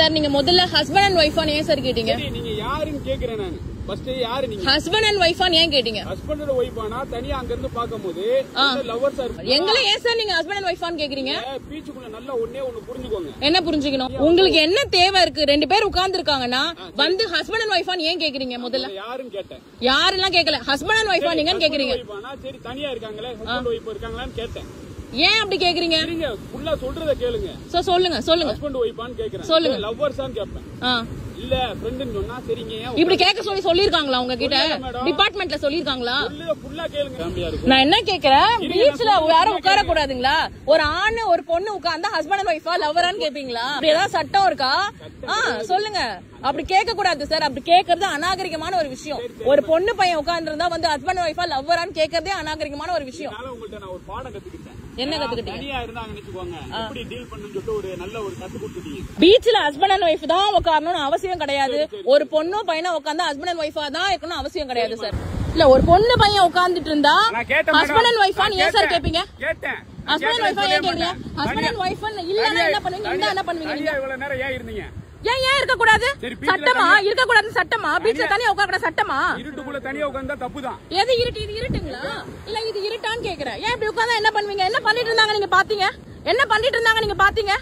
Sir நீங்க முதல்ல husband and ஒய்ஃபான்னு ஏன் சார் கேட்டீங்க? நீங்க யாருன்னு கேக்குறேன் நான். ஃபர்ஸ்ட் யாரு நீங்க? ஹஸ்பண்ட் அண்ட் ஒய்ஃபான்னு ஏன் கேட்டீங்க? ஹஸ்பண்ட் அண்ட் ஒய்ஃபானா தனியா அங்க இருந்து பாக்கும்போது லவ்வர்ஸ் இருப்பாங்க. எங்களை ஏன் சார் நீங்க ஹஸ்பண்ட் அண்ட் ஒய்ஃபான்னு கேக்குறீங்க? பீச்சுக்குள்ள நல்லா ஒண்ணு புரிஞ்சுக்கோங்க. என்ன புரிஞ்சுக்கணும்? உங்களுக்கு என்ன தேவை இருக்கு? 2 பேர் உட்கார்ந்து இருக்காங்கன்னா வந்து ஹஸ்பண்ட் அண்ட் ஒய்ஃபான்னு ஏன் கேக்குறீங்க? முதல்ல யாருன்னு கேட்டேன். யாரெல்லாம் கேக்கல, ஹஸ்பண்ட் அண்ட் ஒய்ஃபா நீங்கன்னு கேக்குறீங்க. சரி தனியா இருக்காங்களே ஹஸ்பண்ட் ஒய்ஃப் இருக்காங்களான்னு கேட்டேன். ஏன் அப்படி கேக்குறீங்க? நீங்க ஃபுல்லா சொல்றத கேளுங்க. சொல்லுங்க ஹஸ்பண்ட் ஒய்ஃபான்னு கேக்குறேன். சொல்லுங்க. லவ்வர்ஸான்னு கேப்பேன். இல்ல ஃப்ரெண்ட்னு சொன்னா சரிங்க. இப்படி கேட்க சொல்லிருக்காங்களா உங்க கிட்ட? டிபார்ட்மெண்ட்ல சொல்லிருக்காங்களா? ஃபுல்லா கேளுங்க. நான் என்ன கேக்குறேன், பீச்ல யாரும் உட்கார கூடாதுங்களா? ஒரு ஆண் ஒரு பொண்ணு உட்கார்ந்தா ஹஸ்பண்ட் அண்ட் ஒய்ஃபா லவ்வரான்னு கேப்பீங்களா? அப்படி ஏதாவது சட்டம் இருக்கா? சொல்லுங்க. அப்படி கேட்க கூடாது சார். அப்படி கேக்குறது அநாகரிகமான ஒரு விஷயம். ஒரு பொண்ணு பையன் உட்கார்ந்து இருந்தா வந்து ஹஸ்பண்ட் அண்ட் ஒய்ஃபா லவ்வரான்னு கேக்குறதே அநாகரிகமான ஒரு விஷயம். உங்கள்ட்ட நான் ஒரு பாடம் கத்துக்கிட்டேன். என்ன கத்துக்கிட்டீங்க? தனியா இருந்தாங்கன்னு வெச்சுக்கோங்க, எப்படி டீல் பண்ணனும்னு சொல்லிட்டு ஒரு நல்ல ஒரு கத்து கொடுத்துட்டீங்க. பீச்ல ஹஸ்பண்ட் அண்ட் ஒய்ஃப் தான் உட்காரணும்னு அவசியம் கிடையாது. ஒரு பொண்ணோ பையனோ உட்கார்ந்தா ஹஸ்பண்ட் அண்ட் ஒய்ஃபா தான் இருக்கணும் அவசியம் கிடையாது சார். இல்ல ஒரு பொண்ணு பையன் உட்கார்ந்துட்டு இருந்தா ஹஸ்பண்ட் அண்ட் ஒய்ஃபான்னு ஏன் சார் கேப்பீங்க? ஹஸ்பண்ட் அண்ட் ஒய்ஃபா ஏன் கேக்குறீங்க? ஹஸ்பண்ட் அண்ட் ஒய்ஃப் இல்லன்னா என்ன பண்ணுவீங்க? என்ன பண்ணுவீங்க? நீங்க இவ்வளவு நேரம் ஏன் இருந்தீங்க? ஏன் இருக்க கூடாது? சட்டமா இருக்க கூடாது? சட்டமா? பீச்ல தனியா உட்கார கூடாது சட்டமா? இருட்டுக்குள்ள தனியா உட்கார்ந்தா தப்புதான். எது இருட்டு? இது இருட்டுங்களா? இல்ல இது இருட்டான்னு கேக்குறேன். ஏன் இப்படி உட்கார்ந்தா என்ன பண்ணுவீங்க? என்ன பண்ணிட்டு இருந்தாங்க நீங்க பாத்தீங்க? என்ன பண்ணிட்டு இருந்தாங்க நீங்க பாத்தீங்க?